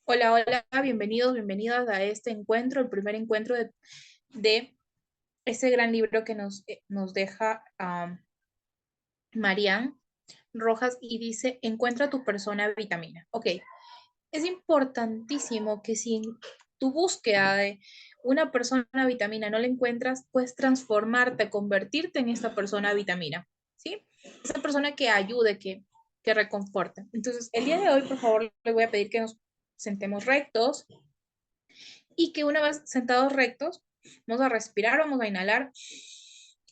Hola, hola, bienvenidos, bienvenidas a este encuentro, el primer encuentro de ese gran libro que nos deja Marian Rojas y dice, encuentra tu persona vitamina. Ok, es importantísimo que si en tu búsqueda de una persona vitamina no la encuentras, puedes transformarte, convertirte en esta persona vitamina, ¿sí? Esa persona que ayude, que reconforte. Entonces, el día de hoy, por favor, les voy a pedir que nos sentemos rectos y que una vez sentados rectos, vamos a respirar, vamos a inhalar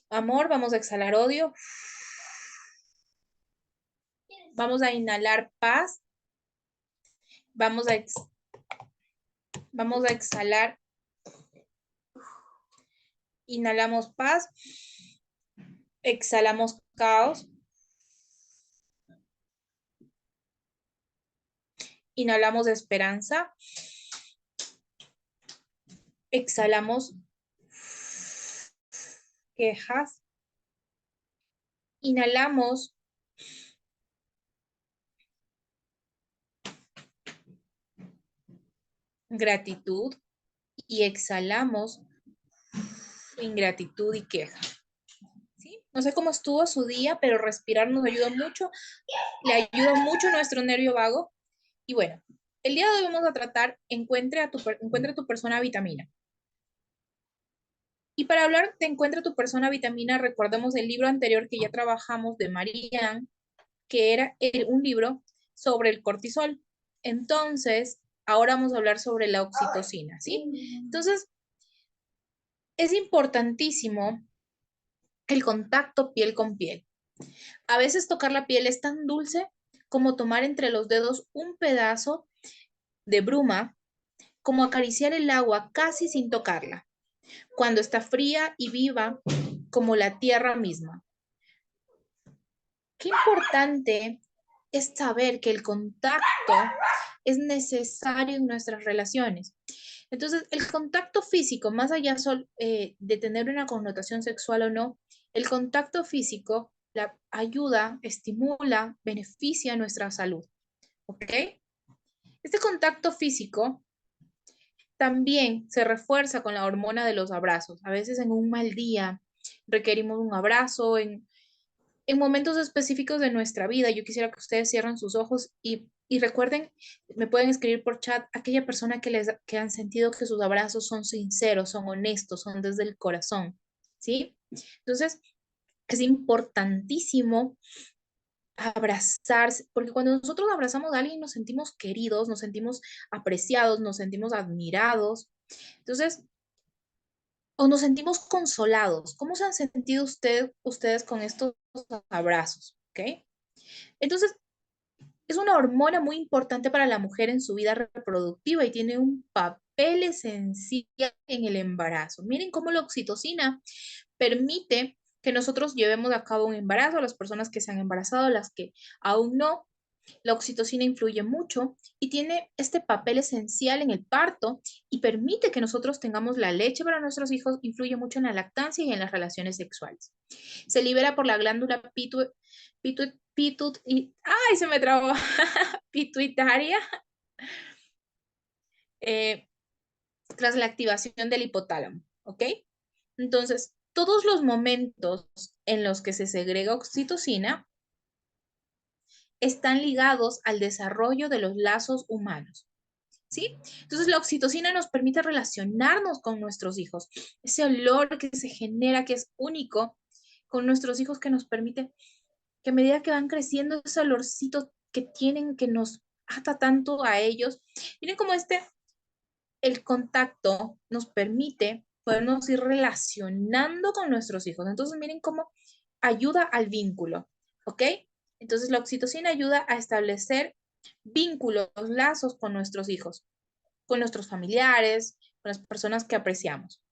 amor, vamos a exhalar odio, vamos a inhalar paz, vamos a, vamos a exhalar, inhalamos paz, exhalamos caos, inhalamos esperanza, exhalamos quejas, inhalamos gratitud y exhalamos ingratitud y queja. ¿Sí? No sé cómo estuvo su día, pero respirar nos ayuda mucho, le ayuda mucho a nuestro nervio vago. Y bueno, el día de hoy vamos a tratar encuentra tu persona vitamina. Y para hablar de encuentra tu persona vitamina, recordemos el libro anterior que ya trabajamos de Marianne, que era un libro sobre el cortisol. Entonces, ahora vamos a hablar sobre la oxitocina, ¿sí? Entonces, es importantísimo el contacto piel con piel. A veces tocar la piel es tan dulce como tomar entre los dedos un pedazo de bruma, como acariciar el agua casi sin tocarla, cuando está fría y viva como la tierra misma. Qué importante es saber que el contacto es necesario en nuestras relaciones. Entonces, el contacto físico, más allá de tener una connotación sexual o no, el contacto físico la ayuda, estimula, beneficia nuestra salud. ¿Ok? Este contacto físico también se refuerza con la hormona de los abrazos. A veces en un mal día requerimos un abrazo, en momentos específicos de nuestra vida. Yo quisiera que ustedes cierren sus ojos y recuerden, me pueden escribir por chat aquella persona que han sentido que sus abrazos son sinceros, son honestos, son desde el corazón, ¿sí? Entonces, es importantísimo abrazarse, porque cuando nosotros abrazamos a alguien nos sentimos queridos, nos sentimos apreciados, nos sentimos admirados. Entonces, o nos sentimos consolados. ¿Cómo se han sentido ustedes con estos abrazos? ¿Ok? Entonces, es una hormona muy importante para la mujer en su vida reproductiva y tiene un papel esencial en el embarazo. Miren cómo la oxitocina permite que nosotros llevemos a cabo un embarazo, las personas que se han embarazado, las que aún no. La oxitocina influye mucho y tiene este papel esencial en el parto y permite que nosotros tengamos la leche para nuestros hijos, influye mucho en la lactancia y en las relaciones sexuales. Se libera por la glándula ¡ay, se me trabó! Pituitaria, eh, tras la activación del hipotálamo, ¿ok? Entonces, todos los momentos en los que se segrega oxitocina están ligados al desarrollo de los lazos humanos. ¿Sí? Entonces la oxitocina nos permite relacionarnos con nuestros hijos. Ese olor que se genera, que es único con nuestros hijos, que nos permite que a medida que van creciendo, ese olorcito que tienen, que nos ata tanto a ellos. Miren cómo el contacto nos permite podernos ir relacionando con nuestros hijos. Entonces miren cómo ayuda al vínculo, ¿ok? Entonces la oxitocina ayuda a establecer vínculos, lazos con nuestros hijos, con nuestros familiares, con las personas que apreciamos.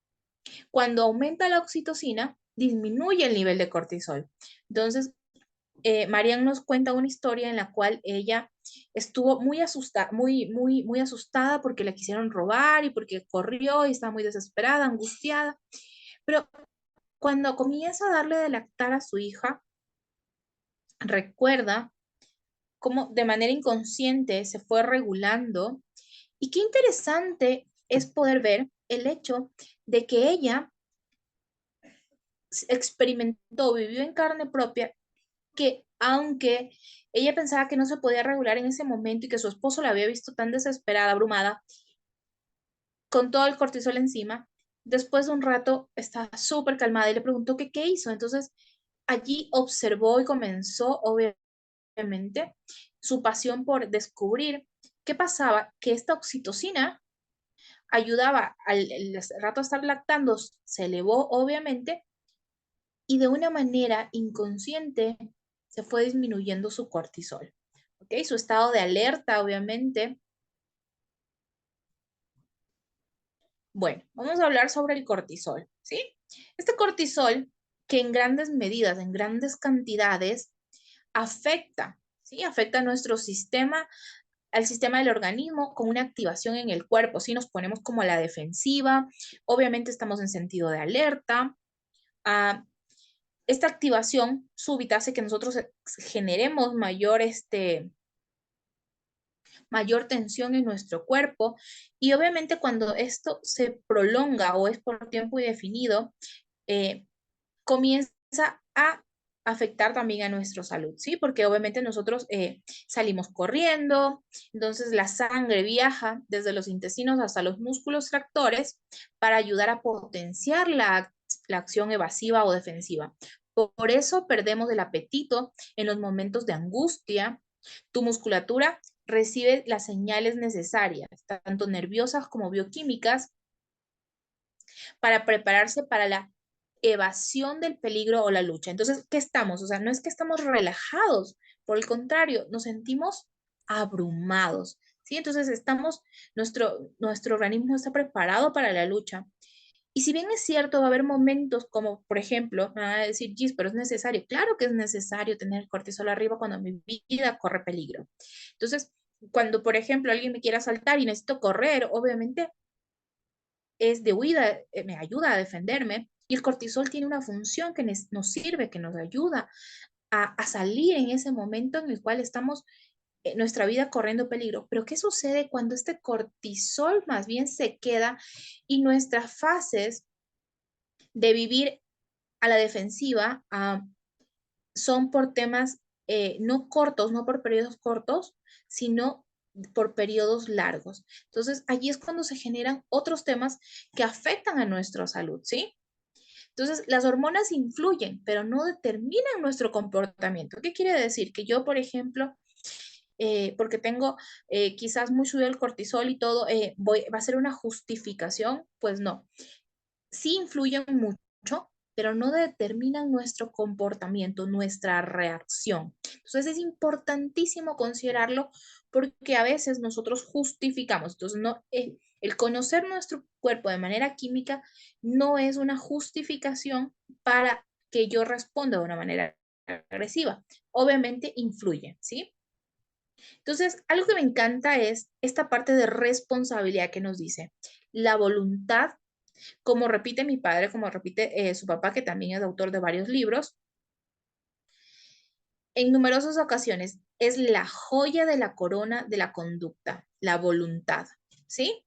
Cuando aumenta la oxitocina, disminuye el nivel de cortisol. Entonces, Marian nos cuenta una historia en la cual ella estuvo muy asustada, muy asustada porque la quisieron robar y porque corrió y estaba muy desesperada, angustiada. Pero cuando comienza a darle de lactar a su hija, recuerda cómo de manera inconsciente se fue regulando Y qué interesante es poder ver el hecho de que ella experimentó, vivió en carne propia, que aunque ella pensaba que no se podía regular en ese momento y que su esposo la había visto tan desesperada, abrumada, con todo el cortisol encima, después de un rato estaba súper calmada y le preguntó que qué hizo. Entonces allí observó y comenzó, obviamente, su pasión por descubrir qué pasaba, que esta oxitocina ayudaba al rato a estar lactando, se elevó obviamente y de una manera inconsciente se fue disminuyendo su cortisol. ¿Ok? Su estado de alerta, obviamente. Bueno, vamos a hablar sobre el cortisol, ¿sí? Este cortisol que en grandes medidas, en grandes cantidades, afecta, ¿sí? Afecta a nuestro sistema, al sistema del organismo con una activación en el cuerpo, ¿sí? Nos ponemos como a la defensiva, obviamente estamos en sentido de alerta. Ah, esta activación súbita hace que nosotros generemos mayor tensión en nuestro cuerpo y obviamente cuando esto se prolonga o es por tiempo indefinido, eh, comienza a afectar también a nuestra salud, ¿sí? Porque obviamente nosotros salimos corriendo, entonces la sangre viaja desde los intestinos hasta los músculos tractores para ayudar a potenciar la acción evasiva o defensiva. Por eso perdemos el apetito en los momentos de angustia. Tu musculatura recibe las señales necesarias, tanto nerviosas como bioquímicas, para prepararse para la evasión del peligro o la lucha. Entonces, ¿qué estamos? O sea, no es que estamos relajados, por el contrario, nos sentimos abrumados, ¿sí? Entonces, nuestro organismo no está preparado para la lucha. Y si bien es cierto, va a haber momentos como, por ejemplo, me van a decir, Gis, pero es necesario. Claro que es necesario tener el cortisol arriba cuando mi vida corre peligro. Entonces, cuando, por ejemplo, alguien me quiera asaltar y necesito correr, obviamente es de huida, me ayuda a defenderme. Y el cortisol tiene una función que nos sirve, que nos ayuda a salir en ese momento en el cual estamos nuestra vida corriendo peligro. Pero ¿qué sucede cuando este cortisol más bien se queda y nuestras fases de vivir a la defensiva son por temas no cortos, no por periodos cortos, sino por periodos largos? Entonces, allí es cuando se generan otros temas que afectan a nuestra salud, ¿sí? Entonces, las hormonas influyen, pero no determinan nuestro comportamiento. ¿Qué quiere decir? Que yo, por ejemplo, porque tengo quizás muy subido el cortisol y todo, va a ser una justificación, pues no. Sí influyen mucho, pero no determinan nuestro comportamiento, nuestra reacción. Entonces es importantísimo considerarlo porque a veces nosotros justificamos. Entonces, no, el conocer nuestro cuerpo de manera química no es una justificación para que yo responda de una manera agresiva. Obviamente influye, ¿sí? Entonces, algo que me encanta es esta parte de responsabilidad que nos dice. La voluntad, como repite mi padre, como repite su papá, que también es autor de varios libros, en numerosas ocasiones es la joya de la corona de la conducta, la voluntad, ¿sí?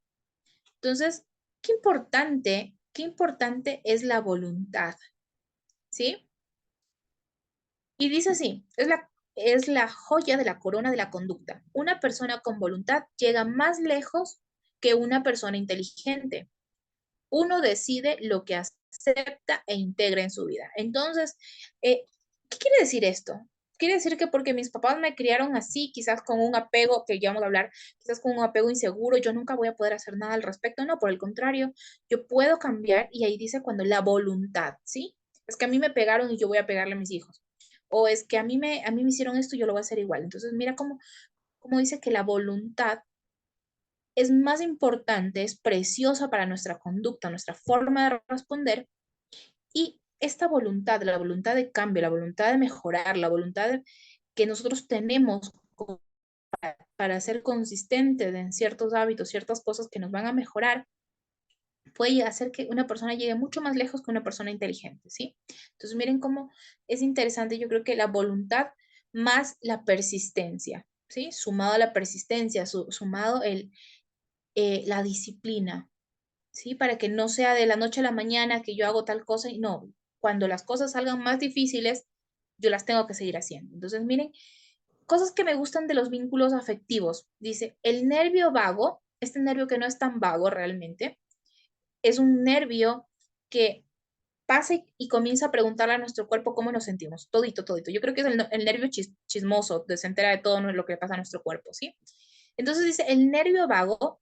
Entonces, qué importante es la voluntad, ¿sí? Y dice así, es la joya de la corona de la conducta. Una persona con voluntad llega más lejos que una persona inteligente. Uno decide lo que acepta e integra en su vida. Entonces, ¿qué quiere decir esto? Quiere decir que porque mis papás me criaron así, quizás con un apego, que ya vamos a hablar, quizás con un apego inseguro, yo nunca voy a poder hacer nada al respecto. No, por el contrario, yo puedo cambiar y ahí dice cuando la voluntad, ¿sí? Es que a mí me pegaron y yo voy a pegarle a mis hijos. O es que a mí me hicieron esto y yo lo voy a hacer igual. Entonces, mira cómo dice que la voluntad es más importante, es preciosa para nuestra conducta, nuestra forma de responder. Y esta voluntad, la voluntad de cambio, la voluntad de mejorar, que nosotros tenemos para ser consistentes en ciertos hábitos, ciertas cosas que nos van a mejorar, puede hacer que una persona llegue mucho más lejos que una persona inteligente, ¿sí? Entonces, miren cómo es interesante, yo creo que la voluntad más la persistencia, ¿sí? Sumado a la persistencia, sumado la disciplina, ¿sí? Para que no sea de la noche a la mañana que yo hago tal cosa y no, cuando las cosas salgan más difíciles, yo las tengo que seguir haciendo. Entonces, miren, cosas que me gustan de los vínculos afectivos. Dice, el nervio vago, este nervio que no es tan vago realmente, es un nervio que pasa y comienza a preguntarle a nuestro cuerpo cómo nos sentimos, todito, todito. Yo creo que es el nervio chismoso, de se entera de todo lo que le pasa a nuestro cuerpo, ¿sí? Entonces dice, el nervio vago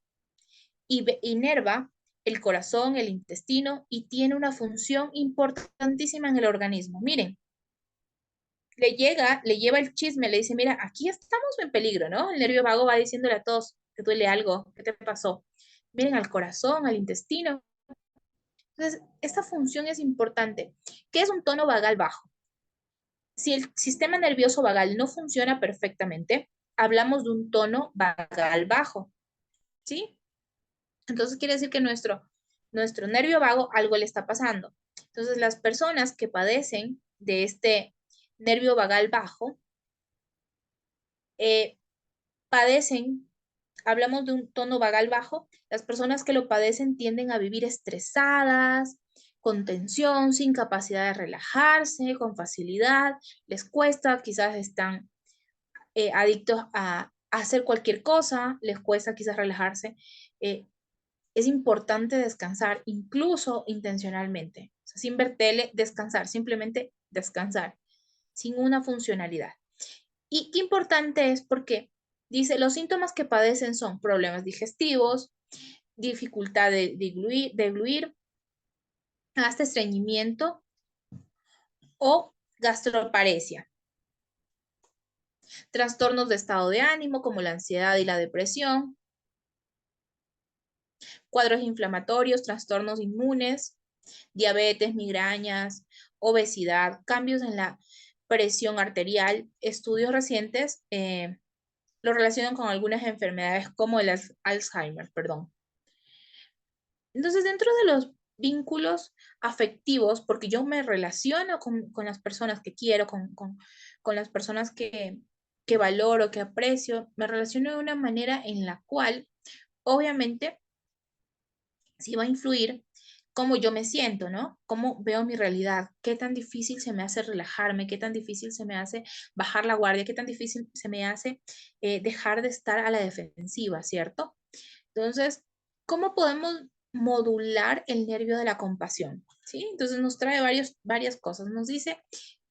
inerva el corazón, el intestino y tiene una función importantísima en el organismo. Miren, le lleva el chisme, le dice, mira, aquí estamos en peligro, ¿no? El nervio vago va diciéndole a todos, te duele algo, ¿qué te pasó? Miren al corazón, al intestino. Entonces, esta función es importante. ¿Qué es un tono vagal bajo? Si el sistema nervioso vagal no funciona perfectamente, hablamos de un tono vagal bajo, ¿sí? Entonces quiere decir que nuestro nervio vago algo le está pasando. Entonces, las personas que padecen de este nervio vagal bajo, eh, padecen, hablamos de un tono vagal bajo, las personas que lo padecen tienden a vivir estresadas, con tensión, sin capacidad de relajarse, con facilidad, les cuesta, quizás están adictos a hacer cualquier cosa, les cuesta quizás relajarse. Es importante descansar, incluso intencionalmente, o sea, sin ver tele, descansar, simplemente descansar, sin una funcionalidad. Y qué importante es porque dice, los síntomas que padecen son problemas digestivos, dificultad de gluir, hasta estreñimiento o gastroparesia. Trastornos de estado de ánimo como la ansiedad y la depresión, cuadros inflamatorios, trastornos inmunes, diabetes, migrañas, obesidad, cambios en la presión arterial. Estudios recientes lo relacionan con algunas enfermedades como el Alzheimer, perdón. Entonces, dentro de los vínculos afectivos, porque yo me relaciono con las personas que quiero, con las personas que valoro, que aprecio, me relaciono de una manera en la cual, obviamente, sí va a influir cómo yo me siento, ¿no? Cómo veo mi realidad, qué tan difícil se me hace relajarme, qué tan difícil se me hace bajar la guardia, qué tan difícil se me hace dejar de estar a la defensiva, ¿cierto? Entonces, ¿cómo podemos modular el nervio de la compasión? ¿Sí? Entonces nos trae varias cosas. Nos dice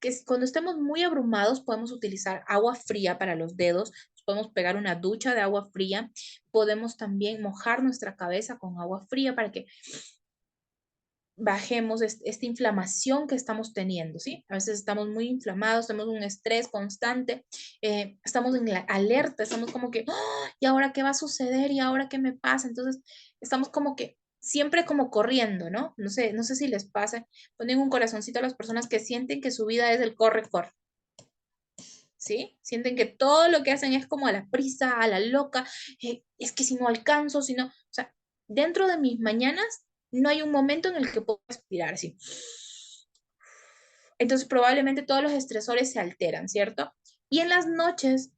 que cuando estemos muy abrumados podemos utilizar agua fría para los dedos, podemos pegar una ducha de agua fría, podemos también mojar nuestra cabeza con agua fría para que bajemos esta inflamación que estamos teniendo, ¿sí? A veces estamos muy inflamados, tenemos un estrés constante, estamos en la alerta, estamos como que, ¡oh! ¿Y ahora qué va a suceder? ¿Y ahora qué me pasa? Entonces, estamos como que siempre como corriendo, ¿no? No sé si les pasa, ponen un corazoncito a las personas que sienten que su vida es el corre, corre, ¿sí? Sienten que todo lo que hacen es como a la prisa, a la loca, es que si no alcanzo, si no, o sea, dentro de mis mañanas no hay un momento en el que puedo respirar así. Entonces probablemente todos los estresores se alteran, ¿cierto? Y en las noches,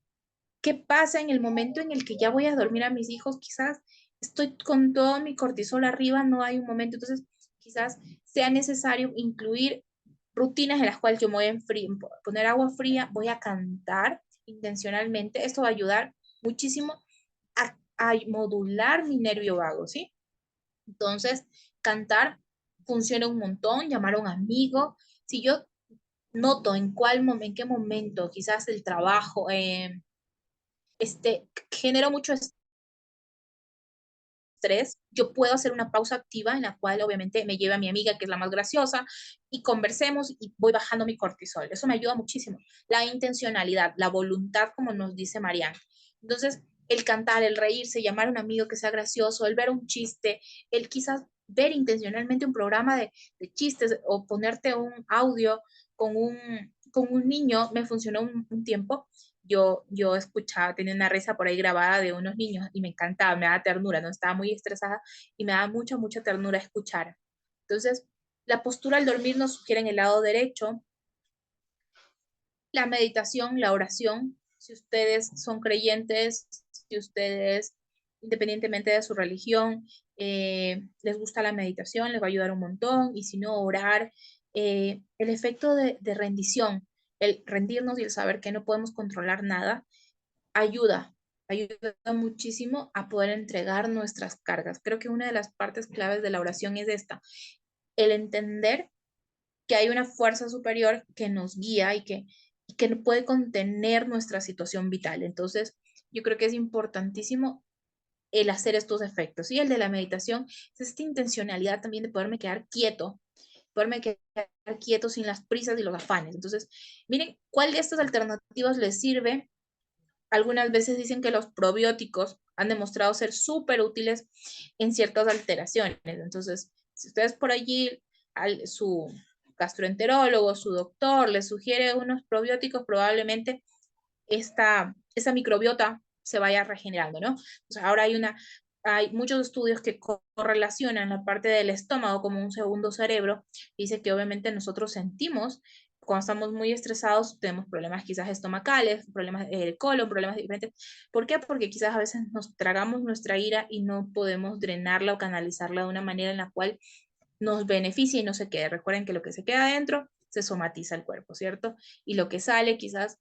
¿qué pasa en el momento en el que ya voy a dormir a mis hijos? Quizás estoy con todo mi cortisol arriba, no hay un momento, entonces quizás sea necesario incluir rutinas en las cuales yo me voy a poner agua fría, voy a cantar intencionalmente. Esto va a ayudar muchísimo a modular mi nervio vago, ¿sí? Entonces, cantar funciona un montón, llamar a un amigo. Si yo noto en qué momento quizás el trabajo genera mucho estrés, yo puedo hacer una pausa activa en la cual obviamente me lleve a mi amiga, que es la más graciosa, y conversemos y voy bajando mi cortisol. Eso me ayuda muchísimo. La intencionalidad, la voluntad, como nos dice Mariana. Entonces, el cantar, el reírse, llamar a un amigo que sea gracioso, el ver un chiste, el quizás ver intencionalmente un programa de chistes o ponerte un audio con un niño, me funcionó un tiempo. Yo escuchaba, tenía una risa por ahí grabada de unos niños y me encantaba, me daba ternura, no estaba muy estresada y me daba mucha, mucha ternura escuchar. Entonces, la postura al dormir nos sugiere en el lado derecho, la meditación, la oración, si ustedes son creyentes, si ustedes independientemente de su religión, les gusta la meditación, les va a ayudar un montón, y si no, orar. El efecto de rendición, el rendirnos y el saber que no podemos controlar nada, ayuda, ayuda muchísimo a poder entregar nuestras cargas. Creo que una de las partes claves de la oración es esta, el entender que hay una fuerza superior que nos guía y que puede contener nuestra situación vital. Entonces, yo creo que es importantísimo el hacer estos efectos. Y el de la meditación es esta intencionalidad también de poderme quedar quieto sin las prisas y los afanes. Entonces, miren, ¿cuál de estas alternativas les sirve? Algunas veces dicen que los probióticos han demostrado ser súper útiles en ciertas alteraciones. Entonces, si ustedes por allí, su gastroenterólogo, su doctor les sugiere unos probióticos, probablemente esta microbiota se vaya regenerando, ¿no? O sea, ahora hay muchos estudios que correlacionan la parte del estómago como un segundo cerebro. Dice que obviamente nosotros sentimos cuando estamos muy estresados, tenemos problemas quizás estomacales, problemas del colon, problemas diferentes. ¿Por qué? Porque quizás a veces nos tragamos nuestra ira y no podemos drenarla o canalizarla de una manera en la cual nos beneficia y no se quede. Recuerden que lo que se queda adentro se somatiza el cuerpo, ¿cierto? Y lo que sale quizás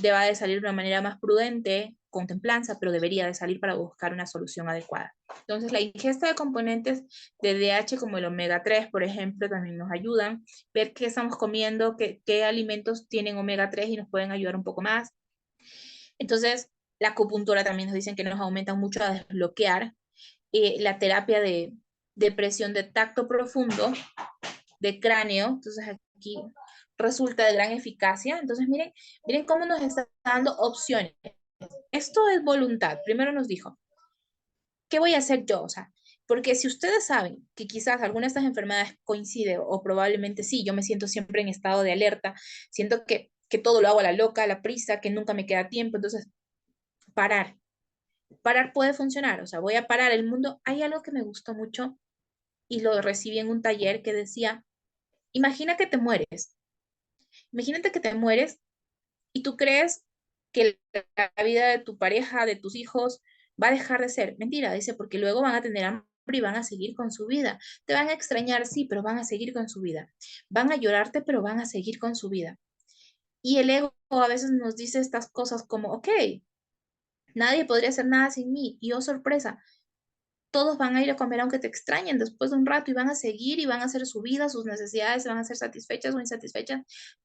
deba de salir de una manera más prudente, con templanza, pero debería de salir para buscar una solución adecuada. Entonces, la ingesta de componentes de DH como el omega 3, por ejemplo, también nos ayudan. Ver qué estamos comiendo, qué alimentos tienen omega 3 y nos pueden ayudar un poco más. Entonces, la acupuntura también nos dicen que nos aumenta mucho a desbloquear. La terapia de presión de tacto profundo de cráneo, entonces aquí resulta de gran eficacia. Entonces miren cómo nos está dando opciones. Esto es voluntad. Primero nos dijo, ¿qué voy a hacer yo? O sea, porque si ustedes saben que quizás alguna de estas enfermedades coincide o probablemente sí, yo me siento siempre en estado de alerta, siento que todo lo hago a la loca, a la prisa, que nunca me queda tiempo, entonces parar. Parar puede funcionar, o sea, voy a parar el mundo. Hay algo que me gustó mucho y lo recibí en un taller que decía, imagina que te mueres. Imagínate que te mueres y tú crees que la vida de tu pareja, de tus hijos, va a dejar de ser. Mentira, dice, porque luego van a tener hambre y van a seguir con su vida. Te van a extrañar, sí, pero van a seguir con su vida. Van a llorarte, pero van a seguir con su vida. Y el ego a veces nos dice estas cosas como, ok, nadie podría hacer nada sin mí. Y oh, sorpresa, todos van a ir a comer aunque te extrañen después de un rato y van a seguir y van a hacer su vida, sus necesidades van a ser satisfechas o insatisfechas,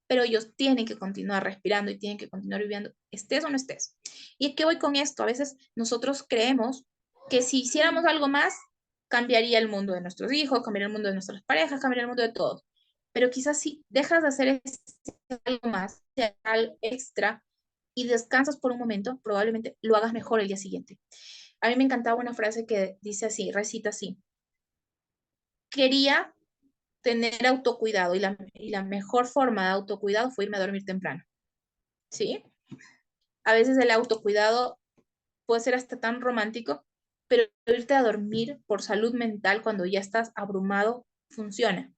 pero ellos tienen que continuar respirando y tienen que continuar viviendo, estés o no estés. ¿Y qué voy con esto? A veces nosotros creemos que si hiciéramos algo más, cambiaría el mundo de nuestros hijos, cambiaría el mundo de nuestras parejas, cambiaría el mundo de todos. Pero quizás si dejas de hacer algo más, algo extra, y descansas por un momento, probablemente lo hagas mejor el día siguiente. A mí me encantaba una frase que dice así, recita así. Quería tener autocuidado y la mejor forma de autocuidado fue irme a dormir temprano. ¿Sí? A veces el autocuidado puede ser hasta tan romántico, pero irte a dormir por salud mental cuando ya estás abrumado funciona.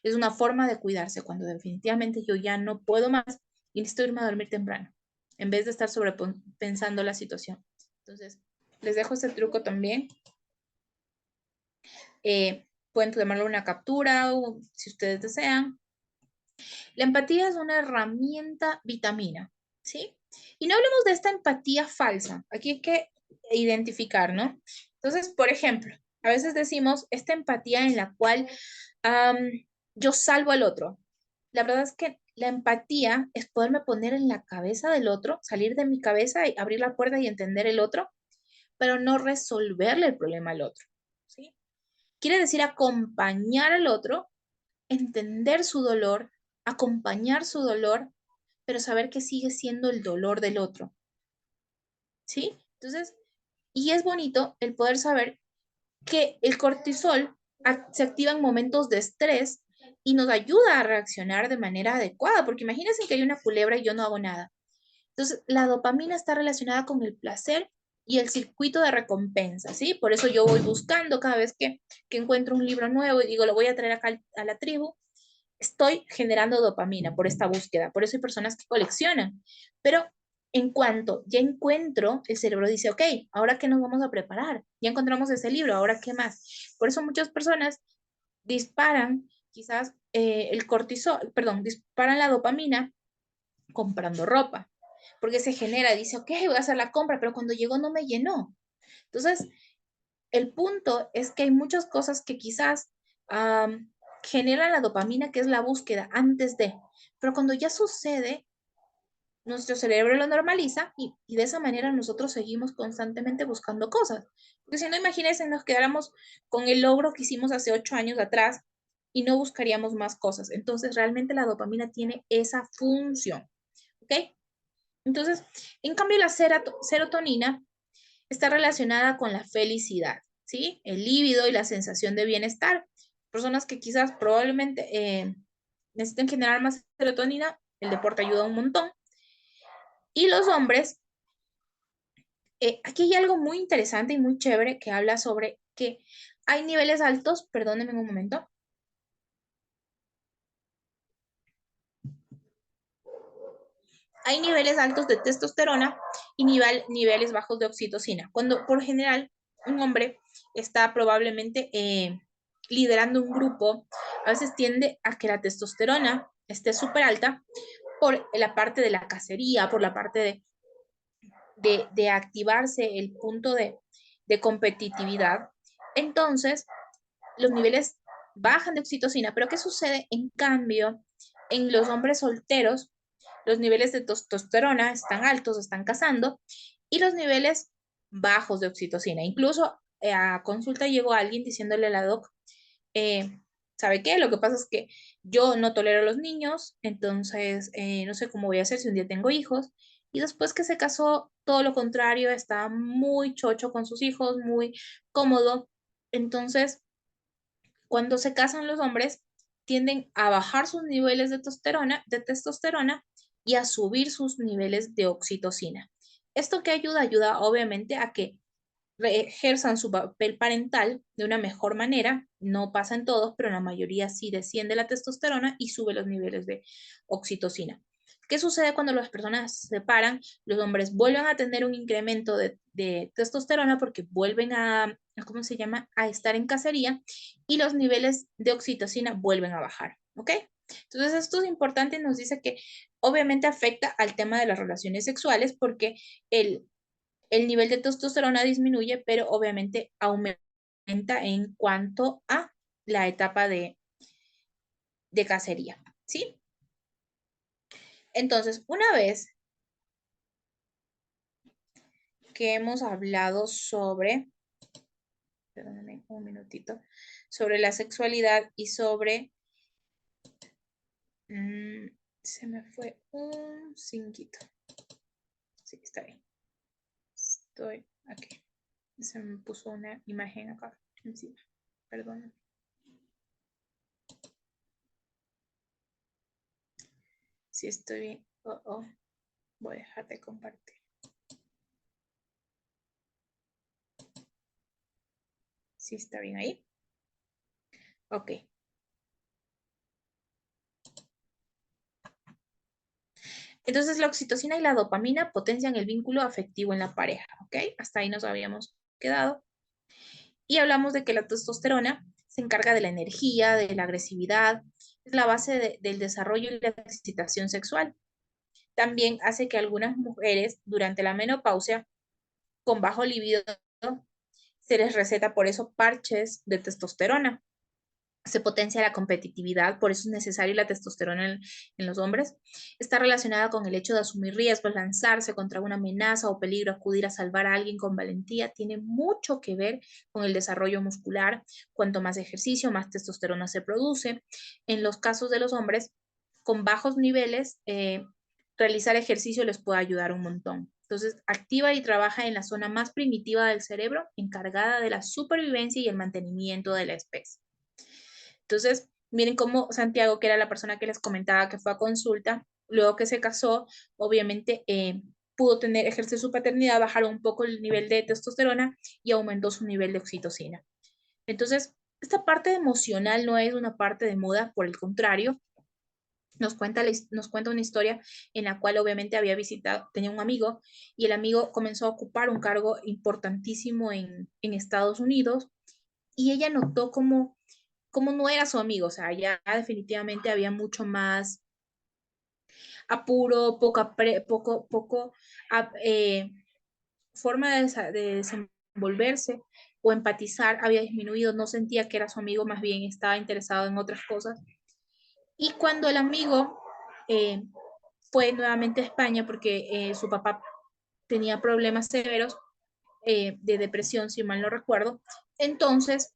Es una forma de cuidarse cuando definitivamente yo ya no puedo más y necesito irme a dormir temprano, en vez de estar sobrepensando la situación. Entonces, les dejo este truco también. Pueden tomarlo una captura o si ustedes desean. La empatía es una herramienta vitamina, ¿sí? Y no hablemos de esta empatía falsa. Aquí hay que identificar, ¿no? Entonces, por ejemplo, a veces decimos esta empatía en la cual yo salvo al otro. La verdad es que la empatía es poderme poner en la cabeza del otro, salir de mi cabeza y abrir la puerta y entender el otro, pero no resolverle el problema al otro, ¿sí? Quiere decir acompañar al otro, entender su dolor, acompañar su dolor, pero saber que sigue siendo el dolor del otro. ¿Sí? Entonces, y es bonito el poder saber que el cortisol se activa en momentos de estrés y nos ayuda a reaccionar de manera adecuada, porque imagínense que hay una culebra y yo no hago nada. Entonces, la dopamina está relacionada con el placer y el circuito de recompensa, ¿sí? Por eso yo voy buscando cada vez que encuentro un libro nuevo y digo, lo voy a traer acá a la tribu, estoy generando dopamina por esta búsqueda. Por eso hay personas que coleccionan. Pero En cuanto ya encuentro, el cerebro dice, ok, ¿ahora qué nos vamos a preparar? Ya encontramos ese libro, ¿ahora qué más? Por eso muchas personas disparan quizás el cortisol, perdón, disparan la dopamina comprando ropa, porque se genera, dice, ok, voy a hacer la compra, pero cuando llegó no me llenó. Entonces, el punto es que hay muchas cosas que quizás generan la dopamina, que es la búsqueda antes de, pero cuando ya sucede, nuestro cerebro lo normaliza y de esa manera nosotros seguimos constantemente buscando cosas. Porque si no, imagínense, nos quedáramos con el logro que hicimos hace 8 años atrás y no buscaríamos más cosas. Entonces, realmente la dopamina tiene esa función. ¿Ok? Entonces, en cambio, la serotonina está relacionada con la felicidad, ¿sí? El líbido y la sensación de bienestar. Personas que quizás probablemente necesiten generar más serotonina, el deporte ayuda un montón. Y los hombres, aquí hay algo muy interesante y muy chévere que habla sobre que hay niveles altos, perdónenme un momento, hay niveles altos de testosterona y niveles bajos de oxitocina. Cuando por general un hombre está probablemente liderando un grupo, a veces tiende a que la testosterona esté súper alta por la parte de la cacería, por la parte de activarse el punto de competitividad. Entonces, los niveles bajan de oxitocina, pero ¿qué sucede en cambio en los hombres solteros? Los niveles de testosterona están altos, están cazando, y los niveles bajos de oxitocina. Incluso a consulta llegó alguien diciéndole a la doc, eh, ¿sabe qué? Lo que pasa es que yo no tolero a los niños, entonces no sé cómo voy a hacer si un día tengo hijos. Y después que se casó, todo lo contrario, está muy chocho con sus hijos, muy cómodo. Entonces, cuando se casan los hombres, tienden a bajar sus niveles de testosterona y a subir sus niveles de oxitocina. ¿Esto qué ayuda? Ayuda obviamente a que ejerzan su papel parental de una mejor manera. No pasa en todos, pero en la mayoría sí desciende la testosterona y sube los niveles de oxitocina. ¿Qué sucede cuando las personas se separan? Los hombres vuelven a tener un incremento de testosterona porque vuelven ¿cómo se llama? A estar en cacería y los niveles de oxitocina vuelven a bajar. ¿Ok? Entonces, esto es importante y nos dice que obviamente afecta al tema de las relaciones sexuales porque el nivel de testosterona disminuye, pero obviamente aumenta en cuanto a la etapa de cacería, ¿sí? Entonces, una vez que hemos hablado sobre, perdónenme un minutito, sobre la sexualidad y sobre, se me fue un cinquito. Sí, está bien. Estoy aquí. Se me puso una imagen acá encima. Perdón. Si estoy bien. Voy a dejar de compartir. ¿Sí está bien ahí? Ok. Entonces la oxitocina y la dopamina potencian el vínculo afectivo en la pareja, ¿ok? Hasta ahí nos habíamos quedado. Y hablamos de que la testosterona se encarga de la energía, de la agresividad, es la base del desarrollo y la excitación sexual. También hace que algunas mujeres durante la menopausia con bajo libido se les receta por eso parches de testosterona. Se potencia la competitividad, por eso es necesaria la testosterona en los hombres. Está relacionada con el hecho de asumir riesgos, lanzarse contra una amenaza o peligro, acudir a salvar a alguien con valentía. Tiene mucho que ver con el desarrollo muscular. Cuanto más ejercicio, más testosterona se produce. En los casos de los hombres con bajos niveles, realizar ejercicio les puede ayudar un montón. Entonces, activa y trabaja en la zona más primitiva del cerebro, encargada de la supervivencia y el mantenimiento de la especie. Entonces, miren cómo Santiago, que era la persona que les comentaba que fue a consulta, luego que se casó, obviamente pudo ejercer su paternidad, bajar un poco el nivel de testosterona y aumentó su nivel de oxitocina. Entonces, esta parte emocional no es una parte de moda, por el contrario, nos cuenta una historia en la cual obviamente había visitado, tenía un amigo y el amigo comenzó a ocupar un cargo importantísimo en Estados Unidos y ella notó como no era su amigo, o sea, ya definitivamente había mucho más apuro, poco forma de desenvolverse o empatizar había disminuido, no sentía que era su amigo, más bien estaba interesado en otras cosas. Y cuando el amigo eh, fue nuevamente a España porque su papá tenía problemas severos de depresión, si mal no recuerdo, entonces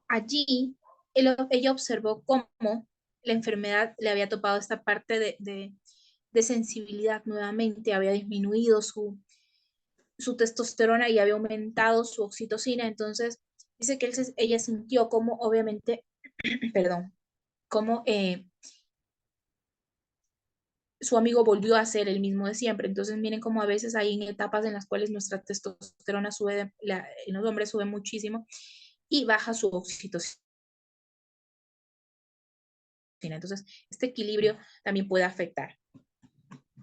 allí ella observó cómo la enfermedad le había topado esta parte de sensibilidad nuevamente, había disminuido su testosterona y había aumentado su oxitocina. Entonces, dice que ella sintió como, obviamente, perdón, como su amigo volvió a ser el mismo de siempre. Entonces, miren cómo a veces hay en etapas en las cuales nuestra testosterona sube, en los hombres sube muchísimo y baja su oxitocina. Entonces, este equilibrio también puede afectar.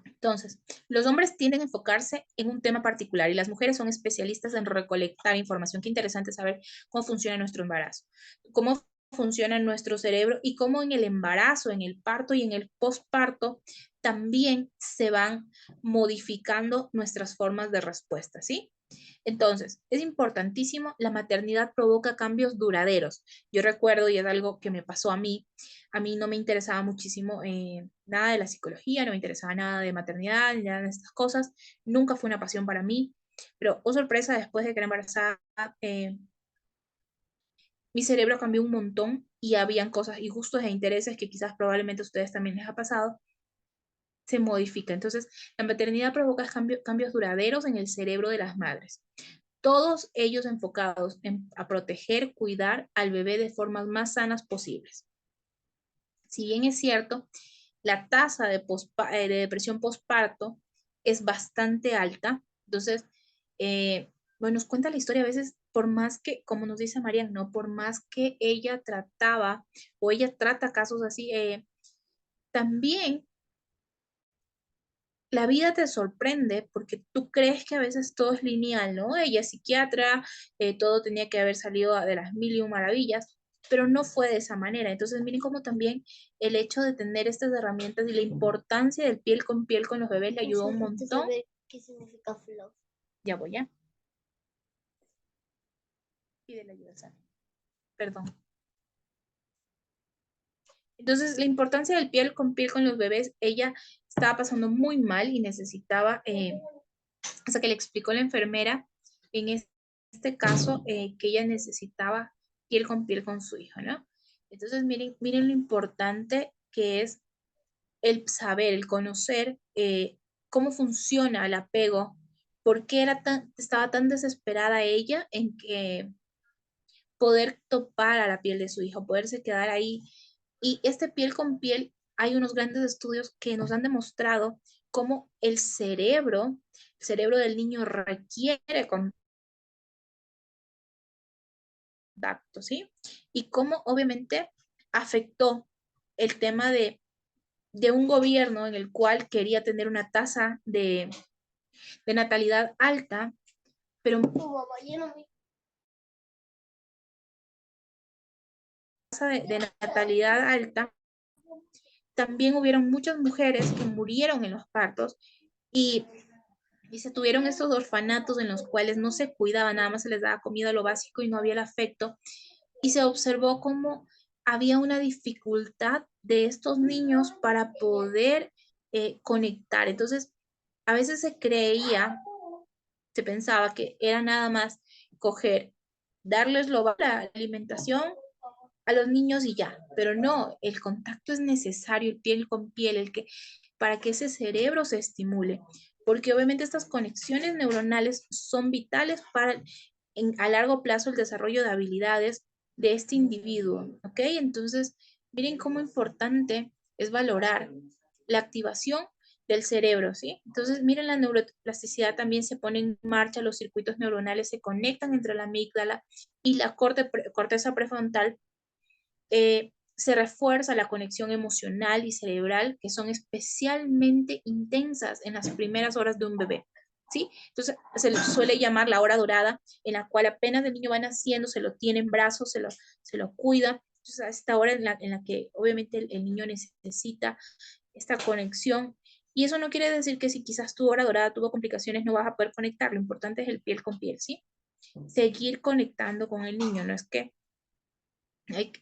Entonces, los hombres tienden a enfocarse en un tema particular y las mujeres son especialistas en recolectar información. Qué interesante saber cómo funciona nuestro embarazo, cómo funciona nuestro cerebro y cómo en el embarazo, en el parto y en el posparto también se van modificando nuestras formas de respuesta, ¿sí? Entonces, es importantísimo, la maternidad provoca cambios duraderos. Yo recuerdo, y es algo que me pasó a mí no me interesaba muchísimo nada de la psicología, no me interesaba nada de maternidad, ni nada de estas cosas, nunca fue una pasión para mí, pero, oh sorpresa, después de quedar embarazada, eh, mi cerebro cambió un montón y habían cosas y gustos e intereses que quizás probablemente a ustedes también les ha pasado, se modifica. Entonces, la maternidad provoca cambios duraderos en el cerebro de las madres, todos ellos enfocados a proteger, cuidar al bebé de formas más sanas posibles. Si bien es cierto, la tasa de depresión postparto es bastante alta, entonces, bueno, nos cuenta la historia a veces, por más que, como nos dice María, no, por más que ella trataba o ella trata casos así, también la vida te sorprende porque tú crees que a veces todo es lineal, ¿no? Ella es psiquiatra, todo tenía que haber salido de las mil y un maravillas, pero no fue de esa manera. Entonces, miren cómo también el hecho de tener estas herramientas y la importancia del piel con los bebés le ayudó un montón. Saber qué significa flow. Ya voy, ya. Pide la ayuda, Sara. Perdón. Entonces, la importancia del piel con los bebés, ella estaba pasando muy mal y necesitaba hasta que le explicó la enfermera en este caso que ella necesitaba piel con su hijo, ¿no? Entonces, miren lo importante que es el saber, el conocer cómo funciona el apego, por qué estaba tan desesperada ella en que poder topar a la piel de su hijo, poderse quedar ahí. Y este piel con piel, hay unos grandes estudios que nos han demostrado cómo el cerebro del niño requiere contacto, ¿sí? Y cómo obviamente afectó el tema de un gobierno en el cual quería tener una tasa de natalidad alta, pero tasa de natalidad alta, también hubieron muchas mujeres que murieron en los partos y, y se tuvieron estos orfanatos en los cuales no se cuidaba, nada más se les daba comida, lo básico y no había el afecto. Y se observó cómo había una dificultad de estos niños para poder conectar. Entonces, a veces se pensaba que era nada más coger, darles la alimentación a los niños y ya, pero no, el contacto es necesario, el piel con piel, para que ese cerebro se estimule, porque obviamente estas conexiones neuronales son vitales para a largo plazo el desarrollo de habilidades de este individuo, ¿ok? Entonces, miren cómo importante es valorar la activación del cerebro, ¿sí? Entonces, miren, la neuroplasticidad también se pone en marcha, los circuitos neuronales se conectan entre la amígdala y la corteza prefrontal se refuerza la conexión emocional y cerebral, que son especialmente intensas en las primeras horas de un bebé. ¿Sí? Entonces se le suele llamar la hora dorada, en la cual apenas el niño va naciendo, se lo tiene en brazos, se lo cuida. Entonces a esta hora en la que obviamente el niño necesita esta conexión. Y eso no quiere decir que si quizás tu hora dorada tuvo complicaciones no vas a poder conectar. Lo importante es el piel con piel, ¿sí? Seguir conectando con el niño, no es que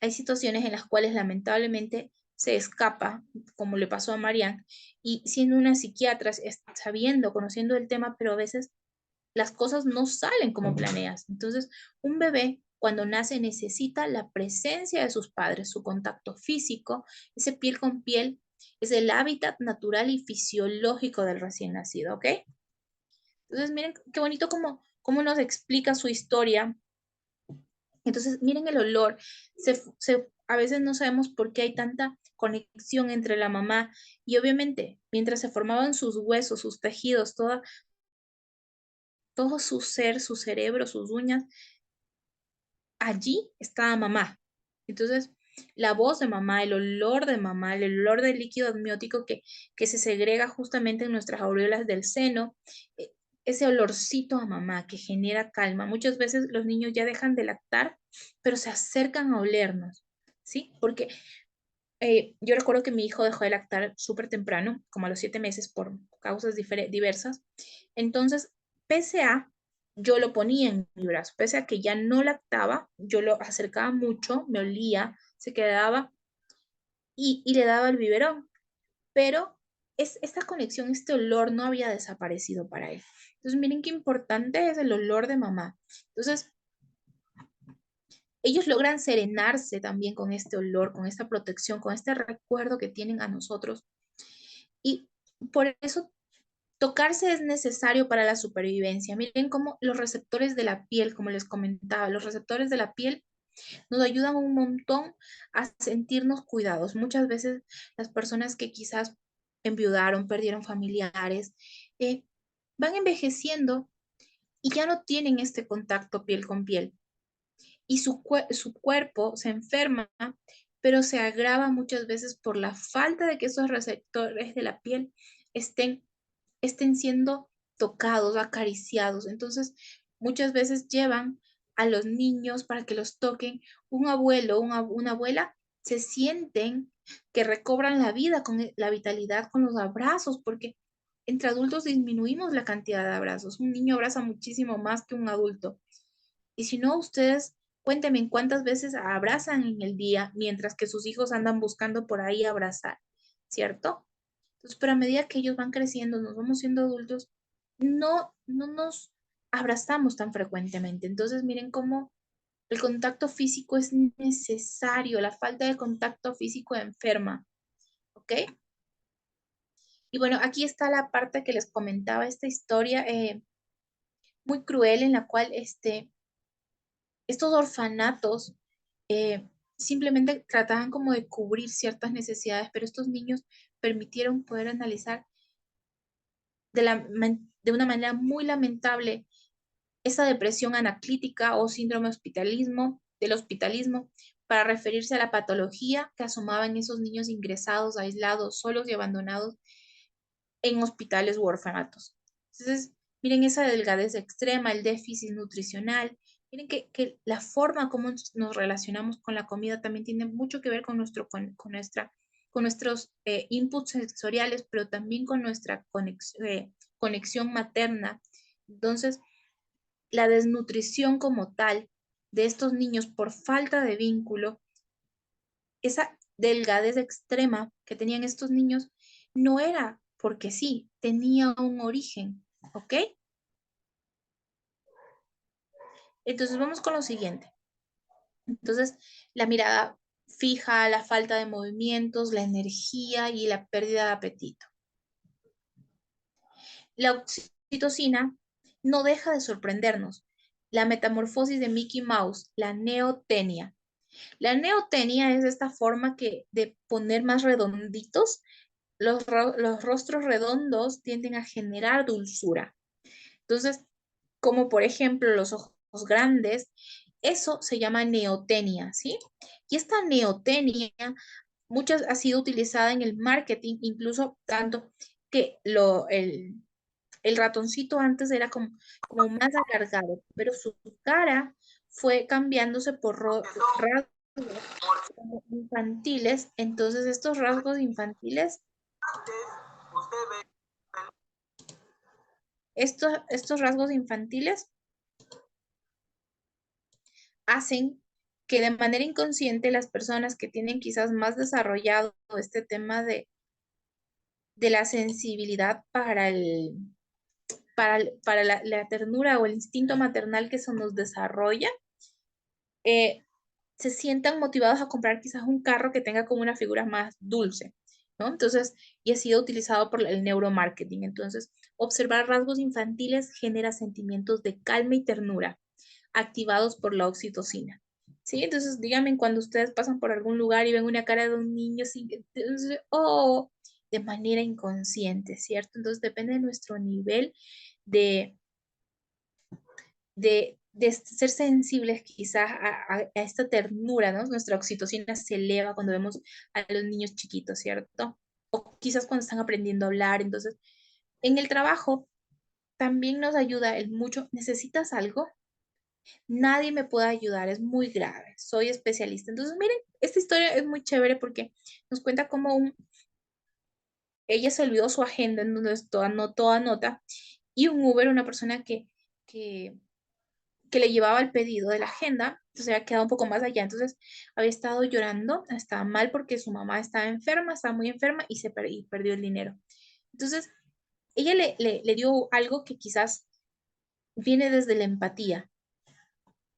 hay situaciones en las cuales lamentablemente se escapa, como le pasó a Marianne, y siendo una psiquiatra, sabiendo, conociendo el tema, pero a veces las cosas no salen como planeas. Entonces, un bebé cuando nace necesita la presencia de sus padres, su contacto físico, ese piel con piel, es el hábitat natural y fisiológico del recién nacido, ¿ok? Entonces, miren qué bonito cómo nos explica su historia. Entonces, miren el olor. A veces no sabemos por qué hay tanta conexión entre la mamá y obviamente mientras se formaban sus huesos, sus tejidos, todo su ser, su cerebro, sus uñas, allí estaba mamá. Entonces, la voz de mamá, el olor de mamá, el olor del líquido amniótico que se segrega justamente en nuestras aureolas del seno, eh, ese olorcito a mamá que genera calma. Muchas veces los niños ya dejan de lactar, pero se acercan a olernos, ¿sí? Porque yo recuerdo que mi hijo dejó de lactar súper temprano, como a los 7 meses, por causas diversas. Entonces, pese a, yo lo ponía en mi brazo, pese a que ya no lactaba, yo lo acercaba mucho, me olía, se quedaba y le daba el biberón. Pero esta conexión, este olor no había desaparecido para él. Entonces, miren qué importante es el olor de mamá. Entonces, ellos logran serenarse también con este olor, con esta protección, con este recuerdo que tienen a nosotros. Y por eso tocarse es necesario para la supervivencia. Miren cómo los receptores de la piel, como les comentaba, los receptores de la piel nos ayudan un montón a sentirnos cuidados. Muchas veces las personas que quizás enviudaron, perdieron familiares, van envejeciendo y ya no tienen este contacto piel con piel. Y su cuerpo se enferma, pero se agrava muchas veces por la falta de que esos receptores de la piel estén, estén siendo tocados, acariciados. Entonces, muchas veces llevan a los niños para que los toquen. Un abuelo, una abuela, se sienten que recobran la vida, con la vitalidad, con los abrazos, porque entre adultos disminuimos la cantidad de abrazos. Un niño abraza muchísimo más que un adulto. Y si no, ustedes cuéntenme cuántas veces abrazan en el día mientras que sus hijos andan buscando por ahí abrazar, ¿cierto? Entonces, pero a medida que ellos van creciendo, nos vamos siendo adultos, no nos abrazamos tan frecuentemente. Entonces, miren cómo el contacto físico es necesario, la falta de contacto físico enferma, ¿ok? Y bueno, aquí está la parte que les comentaba, esta historia muy cruel en la cual estos orfanatos simplemente trataban como de cubrir ciertas necesidades, pero estos niños permitieron poder analizar de una manera muy lamentable esa depresión anaclítica o síndrome del hospitalismo, para referirse a la patología que asomaban esos niños ingresados, aislados, solos y abandonados en hospitales u orfanatos. Entonces, miren esa delgadez extrema, el déficit nutricional. Miren que la forma como nos relacionamos con la comida también tiene mucho que ver con nuestros inputs sensoriales, pero también con nuestra conexión materna. Entonces, la desnutrición como tal de estos niños por falta de vínculo, esa delgadez extrema que tenían estos niños, no era porque sí, tenía un origen, ¿ok? Entonces vamos con lo siguiente. Entonces, la mirada fija, la falta de movimientos, la energía y la pérdida de apetito. La oxitocina no deja de sorprendernos. La metamorfosis de Mickey Mouse, la neotenia. La neotenia es esta forma de poner más redonditos. Los rostros redondos tienden a generar dulzura. Entonces, como por ejemplo los ojos grandes, eso se llama neotenia, ¿sí? Y esta neotenia muchas ha sido utilizada en el marketing, incluso tanto que el ratoncito antes era como más alargado, pero su cara fue cambiándose por rasgos como infantiles. Entonces estos rasgos infantiles, estos rasgos infantiles hacen que de manera inconsciente las personas que tienen quizás más desarrollado este tema de la sensibilidad para la ternura o el instinto maternal que se nos desarrolla, eh, se sientan motivados a comprar quizás un carro que tenga como una figura más dulce, ¿no? Entonces, y ha sido utilizado por el neuromarketing. Entonces, observar rasgos infantiles genera sentimientos de calma y ternura activados por la oxitocina. ¿Sí? Entonces, díganme cuando ustedes pasan por algún lugar y ven una cara de un niño sin oh, de manera inconsciente, ¿cierto? Entonces, depende de nuestro nivel de, de ser sensibles quizás a esta ternura, ¿no? Nuestra oxitocina se eleva cuando vemos a los niños chiquitos, ¿cierto? O quizás cuando están aprendiendo a hablar. Entonces, en el trabajo también nos ayuda el mucho. ¿Necesitas algo? Nadie me puede ayudar, es muy grave, soy especialista. Entonces, miren, esta historia es muy chévere porque nos cuenta cómo ella se olvidó su agenda en donde toda nota y un Uber, una persona que, que le llevaba el pedido de la agenda, entonces había quedado un poco más allá. Entonces, había estado llorando, estaba mal porque su mamá estaba enferma, estaba muy enferma y perdió el dinero. Entonces, ella le dio algo que quizás viene desde la empatía.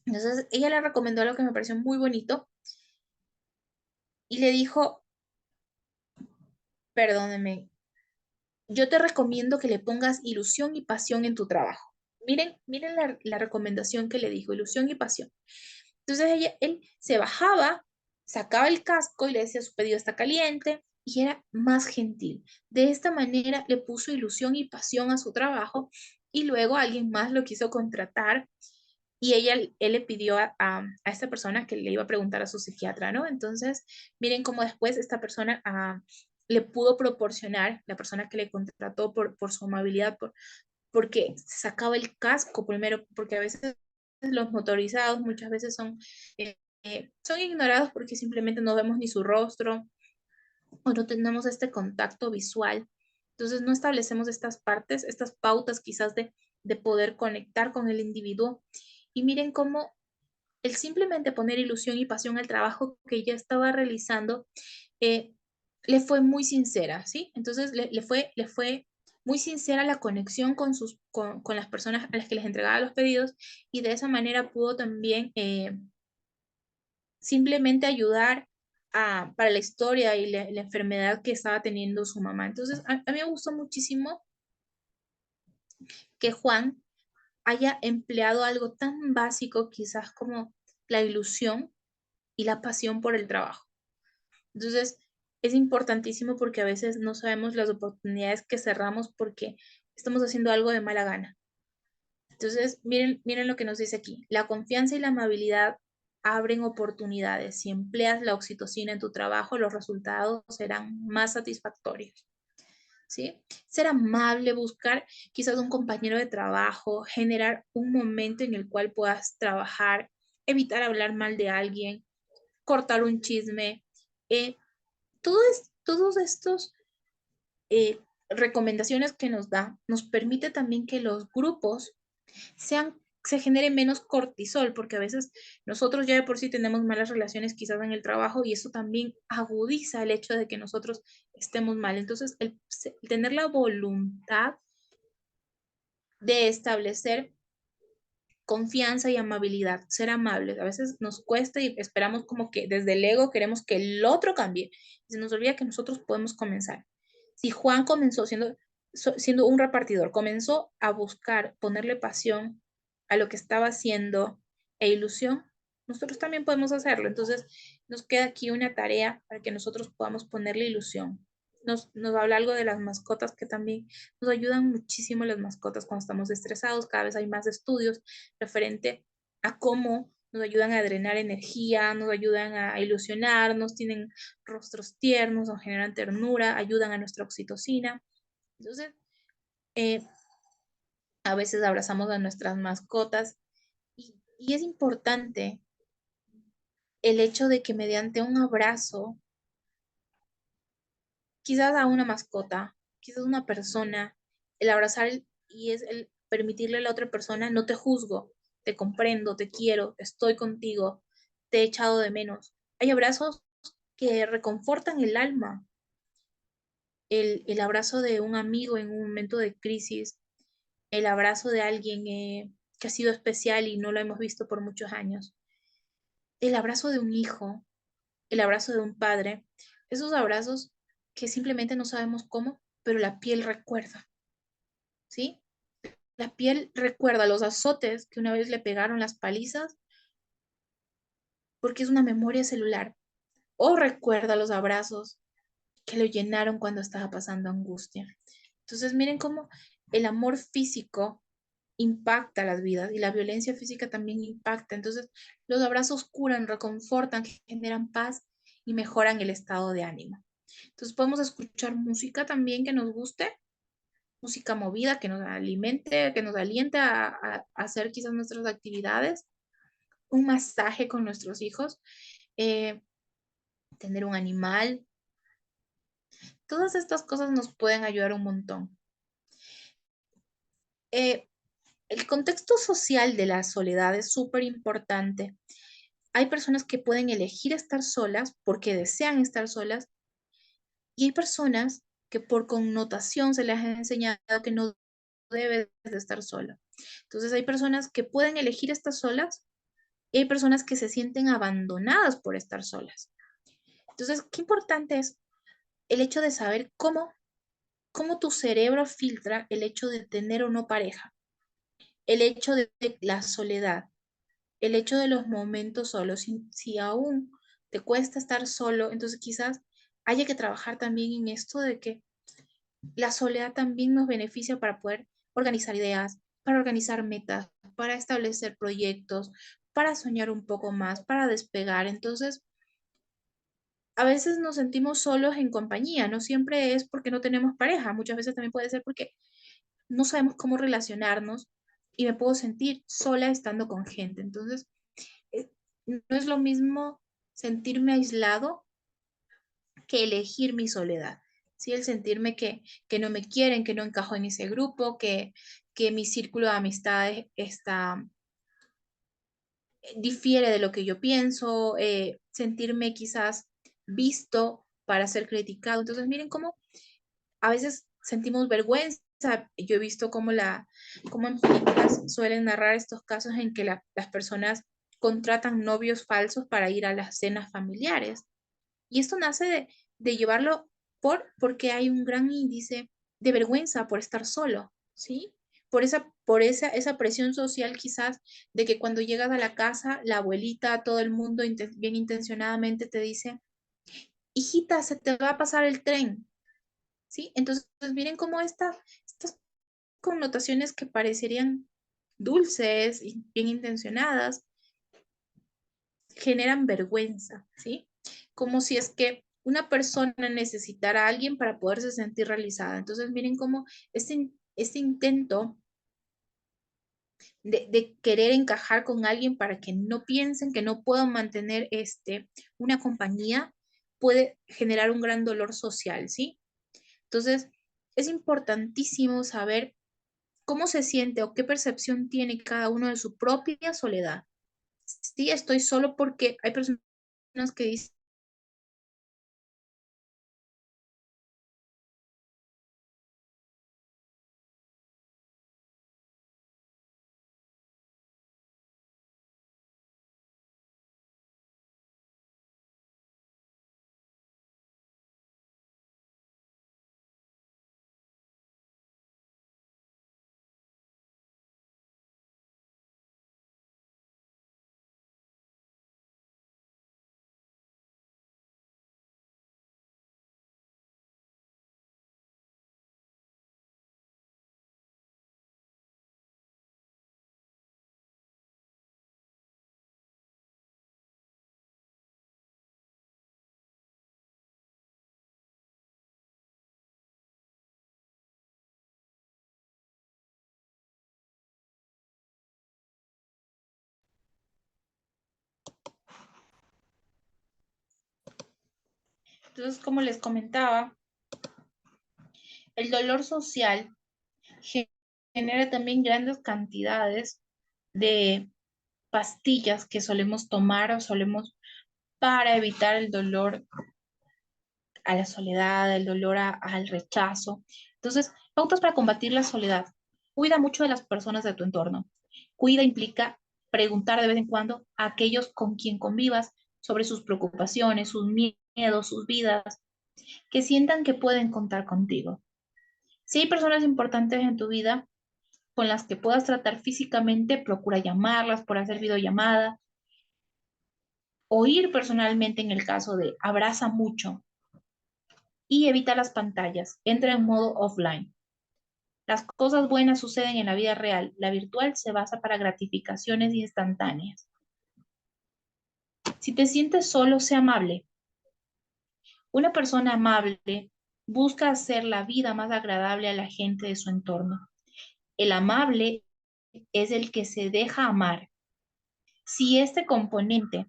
Entonces, ella le recomendó algo que me pareció muy bonito y le dijo, perdóneme, yo te recomiendo que le pongas ilusión y pasión en tu trabajo. Miren la recomendación que le dijo, ilusión y pasión. Entonces él se bajaba, sacaba el casco y le decía su pedido está caliente y era más gentil. De esta manera le puso ilusión y pasión a su trabajo y luego alguien más lo quiso contratar y él le pidió a esta persona que le iba a preguntar a su psiquiatra, ¿no? Entonces, miren cómo después esta persona le pudo proporcionar, la persona que le contrató por su amabilidad, porque se sacaba el casco primero, porque a veces los motorizados muchas veces son ignorados porque simplemente no vemos ni su rostro o no tenemos este contacto visual. Entonces no establecemos estas partes, estas pautas quizás de poder conectar con el individuo. Y miren cómo el simplemente poner ilusión y pasión al trabajo que ella estaba realizando, eh, le fue muy sincera, ¿sí? Entonces le fue muy sincera la conexión con las personas a las que les entregaba los pedidos y de esa manera pudo también simplemente ayudar para la historia y la enfermedad que estaba teniendo su mamá. Entonces, a mí me gustó muchísimo que Juan haya empleado algo tan básico quizás como la ilusión y la pasión por el trabajo. Entonces, es importantísimo porque a veces no sabemos las oportunidades que cerramos porque estamos haciendo algo de mala gana. Entonces, miren lo que nos dice aquí. La confianza y la amabilidad abren oportunidades. Si empleas la oxitocina en tu trabajo, los resultados serán más satisfactorios. ¿Sí? Ser amable, buscar quizás un compañero de trabajo, generar un momento en el cual puedas trabajar, evitar hablar mal de alguien, cortar un chisme, eh, todos estos recomendaciones que nos da, nos permite también que los grupos se genere menos cortisol, porque a veces nosotros ya de por sí tenemos malas relaciones quizás en el trabajo y eso también agudiza el hecho de que nosotros estemos mal. Entonces, el tener la voluntad de establecer confianza y amabilidad, ser amables. A veces nos cuesta y esperamos como que desde el ego queremos que el otro cambie. Y se nos olvida que nosotros podemos comenzar. Si Juan comenzó siendo un repartidor, comenzó a buscar ponerle pasión a lo que estaba haciendo e ilusión, nosotros también podemos hacerlo. Entonces, nos queda aquí una tarea para que nosotros podamos ponerle ilusión. Nos habla algo de las mascotas que también nos ayudan muchísimo las mascotas cuando estamos estresados. Cada vez hay más estudios referente a cómo nos ayudan a drenar energía, nos ayudan a ilusionarnos, tienen rostros tiernos, nos generan ternura, ayudan a nuestra oxitocina. Entonces, eh, a veces abrazamos a nuestras mascotas y es importante el hecho de que mediante un abrazo, quizás a una mascota, quizás a una persona, el abrazar y es el permitirle a la otra persona, no te juzgo, te comprendo, te quiero, estoy contigo, te he echado de menos. Hay abrazos que reconfortan el alma, el abrazo de un amigo en un momento de crisis, el abrazo de alguien que ha sido especial y no lo hemos visto por muchos años, el abrazo de un hijo, el abrazo de un padre, esos abrazos que simplemente no sabemos cómo, pero la piel recuerda, ¿sí? La piel recuerda los azotes que una vez le pegaron las palizas porque es una memoria celular, o recuerda los abrazos que lo llenaron cuando estaba pasando angustia. Entonces, miren cómo el amor físico impacta las vidas y la violencia física también impacta. Entonces, los abrazos curan, reconfortan, generan paz y mejoran el estado de ánimo. Entonces, podemos escuchar música también que nos guste, música movida, que nos alimente, que nos aliente a hacer quizás nuestras actividades, un masaje con nuestros hijos, eh, tener un animal. Todas estas cosas nos pueden ayudar un montón. Eh, el contexto social de la soledad es súper importante. Hay personas que pueden elegir estar solas porque desean estar solas y hay personas que por connotación se les ha enseñado que no debes de estar sola. Entonces hay personas que pueden elegir estar solas y hay personas que se sienten abandonadas por estar solas. Entonces, qué importante es el hecho de saber cómo tu cerebro filtra el hecho de tener o no pareja, el hecho de la soledad, el hecho de los momentos solos. Si aún te cuesta estar solo, entonces quizás haya que trabajar también en esto de que la soledad también nos beneficia para poder organizar ideas, para organizar metas, para establecer proyectos, para soñar un poco más, para despegar. Entonces, a veces nos sentimos solos en compañía, no siempre es porque no tenemos pareja, muchas veces también puede ser porque no sabemos cómo relacionarnos y me puedo sentir sola estando con gente. Entonces, no es lo mismo sentirme aislado que elegir mi soledad. ¿Sí? El sentirme que no me quieren, que no encajo en ese grupo, que mi círculo de amistades está, difiere de lo que yo pienso, sentirme quizás visto para ser criticado. Entonces, miren cómo a veces sentimos vergüenza. Yo he visto cómo en películas suelen narrar estos casos en que las personas contratan novios falsos para ir a las cenas familiares. Y esto nace de llevarlo porque hay un gran índice de vergüenza por estar solo, ¿sí? Esa presión social quizás de que cuando llegas a la casa, la abuelita, todo el mundo bien intencionadamente te dice, hijita, se te va a pasar el tren, ¿sí? Entonces, miren cómo estas connotaciones que parecerían dulces y bien intencionadas generan vergüenza, ¿sí? Como si es que una persona necesitara a alguien para poderse sentir realizada. Entonces, miren cómo este intento de querer encajar con alguien para que no piensen que no puedan mantener una compañía puede generar un gran dolor social, ¿sí? Entonces, es importantísimo saber cómo se siente o qué percepción tiene cada uno de su propia soledad. Sí, estoy solo porque hay personas que dicen Entonces, como les comentaba, el dolor social genera también grandes cantidades de pastillas que solemos tomar o solemos para evitar el dolor a la soledad, el dolor al rechazo. Entonces, pautas para combatir la soledad. Cuida mucho de las personas de tu entorno. Cuida implica preguntar de vez en cuando a aquellos con quien convivas sobre sus preocupaciones, sus miedos, sus vidas, que sientan que pueden contar contigo. Si hay personas importantes en tu vida con las que puedas tratar físicamente, procura llamarlas por hacer videollamada o ir personalmente en el caso de abraza mucho y evita las pantallas. Entra en modo offline. Las cosas buenas suceden en la vida real. La virtual se basa para gratificaciones instantáneas. Si te sientes solo, sé amable. Una persona amable busca hacer la vida más agradable a la gente de su entorno. El amable es el que se deja amar. Si este componente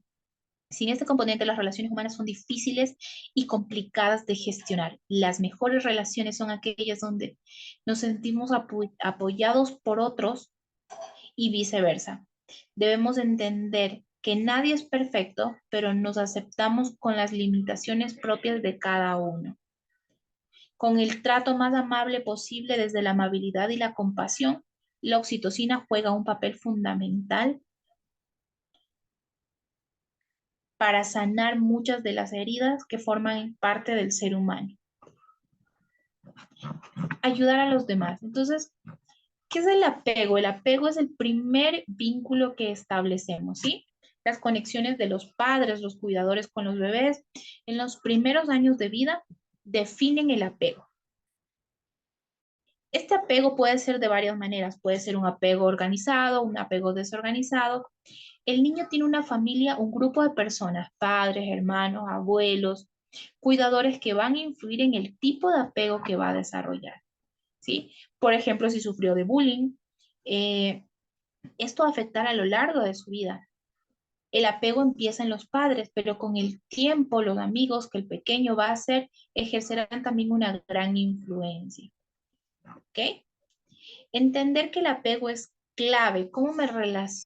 Sin este componente, las relaciones humanas son difíciles y complicadas de gestionar. Las mejores relaciones son aquellas donde nos sentimos apoyados por otros y viceversa. Debemos entender que nadie es perfecto, pero nos aceptamos con las limitaciones propias de cada uno. Con el trato más amable posible desde la amabilidad y la compasión, la oxitocina juega un papel fundamental para sanar muchas de las heridas que forman parte del ser humano. Ayudar a los demás. Entonces, ¿qué es el apego? El apego es el primer vínculo que establecemos, ¿sí? Las conexiones de los padres, los cuidadores con los bebés, en los primeros años de vida, definen el apego. Este apego puede ser de varias maneras. Puede ser un apego organizado, un apego desorganizado. El niño tiene una familia, un grupo de personas, padres, hermanos, abuelos, cuidadores que van a influir en el tipo de apego que va a desarrollar, ¿sí? Por ejemplo, si sufrió de bullying, eh, esto afectará a lo largo de su vida. El apego empieza en los padres, pero con el tiempo los amigos que el pequeño va a hacer ejercerán también una gran influencia, ¿ok? Entender que el apego es clave, cómo me relaciono,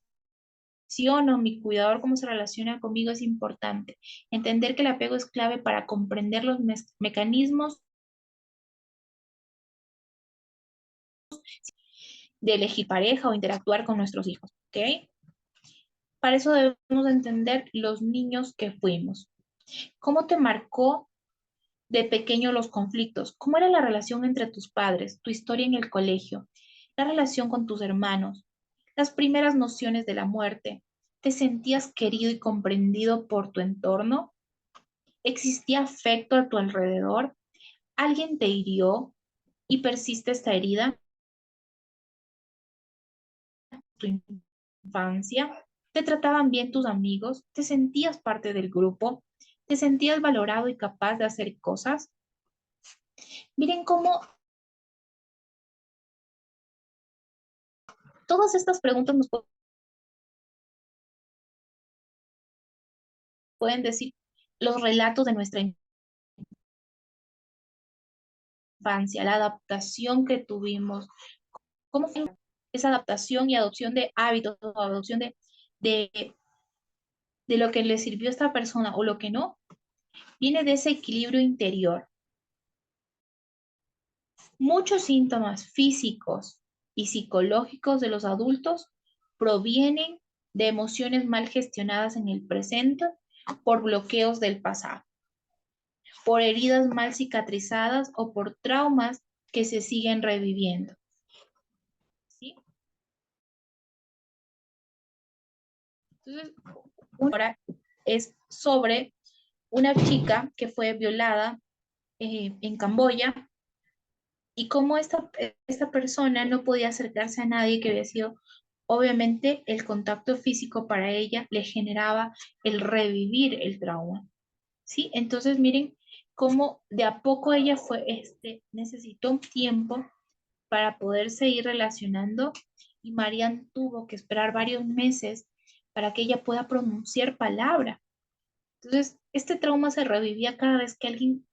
mi cuidador, cómo se relaciona conmigo es importante. Entender que el apego es clave para comprender los mecanismos de elegir pareja o interactuar con nuestros hijos, ¿ok? Para eso debemos entender los niños que fuimos. ¿Cómo te marcó de pequeño los conflictos? ¿Cómo era la relación entre tus padres, tu historia en el colegio, la relación con tus hermanos, las primeras nociones de la muerte? ¿Te sentías querido y comprendido por tu entorno? ¿Existía afecto a tu alrededor? ¿Alguien te hirió y persiste esta herida? ¿Tu infancia? ¿Te trataban bien tus amigos? ¿Te sentías parte del grupo? ¿Te sentías valorado y capaz de hacer cosas? Miren cómo todas estas preguntas nos pueden decir los relatos de nuestra infancia, la adaptación que tuvimos, cómo fue esa adaptación y adopción de hábitos, o adopción de, de lo que le sirvió a esta persona o lo que no, viene de ese equilibrio interior. Muchos síntomas físicos y psicológicos de los adultos provienen de emociones mal gestionadas en el presente por bloqueos del pasado, por heridas mal cicatrizadas o por traumas que se siguen reviviendo, ¿sí? Entonces, ahora es sobre una chica que fue violada en Camboya y cómo esta persona no podía acercarse a nadie que había sido, obviamente el contacto físico para ella le generaba el revivir el trauma, ¿sí? Entonces miren cómo de a poco ella necesitó un tiempo para poder seguir relacionando y Marian tuvo que esperar varios meses para que ella pueda pronunciar palabra. Entonces, Este trauma se revivía cada vez que alguien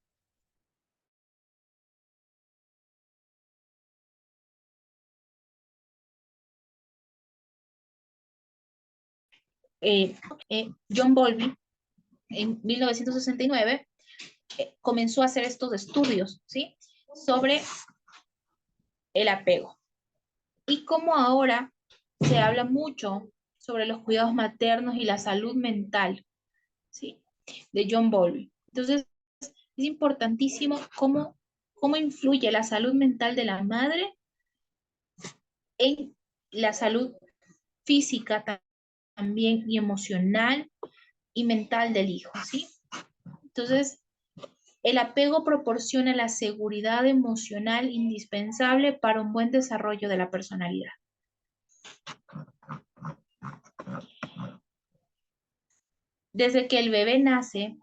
John Bowlby en 1969 comenzó a hacer estos estudios, ¿sí? Sobre el apego. Y como ahora se habla mucho sobre los cuidados maternos y la salud mental, ¿sí? De John Bowlby. Entonces, es importantísimo cómo influye la salud mental de la madre en la salud física también y emocional y mental del hijo, ¿sí? Entonces, el apego proporciona la seguridad emocional indispensable para un buen desarrollo de la personalidad. Desde que el bebé nace,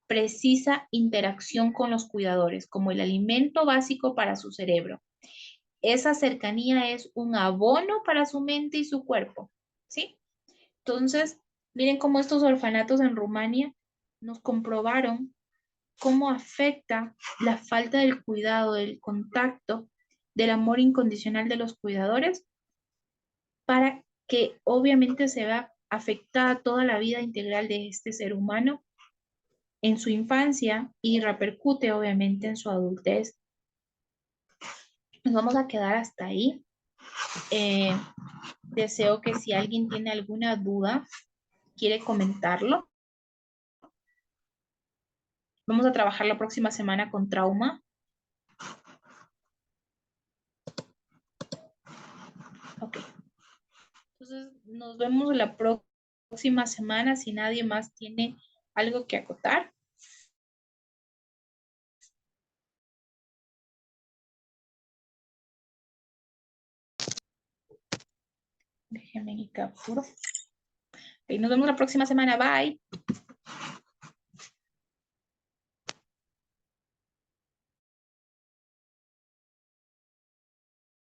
precisa interacción con los cuidadores, como el alimento básico para su cerebro. Esa cercanía es un abono para su mente y su cuerpo, ¿sí? Entonces, miren cómo estos orfanatos en Rumania nos comprobaron cómo afecta la falta del cuidado, del contacto, del amor incondicional de los cuidadores para que obviamente se vea afectada toda la vida integral de este ser humano en su infancia y repercute obviamente en su adultez. Nos vamos a quedar hasta ahí. Eh, Deseo que si alguien tiene alguna duda, quiere comentarlo. Vamos a trabajar la próxima semana con trauma. Ok. Entonces, nos vemos la próxima semana si nadie más tiene algo que acotar. Déjenme y capturo. Ok, nos vemos la próxima semana. Bye.